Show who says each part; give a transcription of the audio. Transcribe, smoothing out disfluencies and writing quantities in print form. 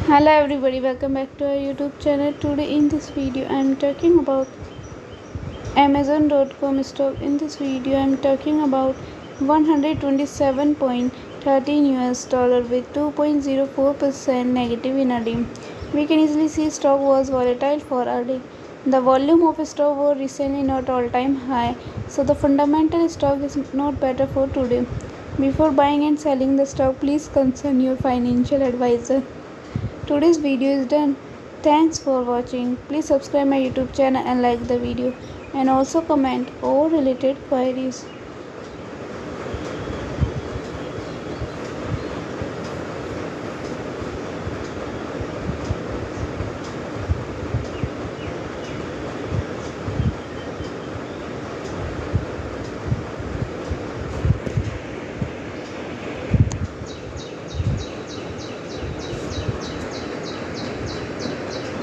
Speaker 1: Hello everybody, welcome back to our YouTube channel. Today in this video I am talking about Amazon.com stock. In this video I am talking about 127.13 US dollar with 2.04% negative in a day. We can easily see stock was volatile for a day. The volume of stock was recently not all-time high, so the fundamental stock is not better for today. Before buying and selling the stock, please consult your financial advisor. Today's video is done. Thanks for watching. Please subscribe my YouTube channel and like the video, and also comment all related queries.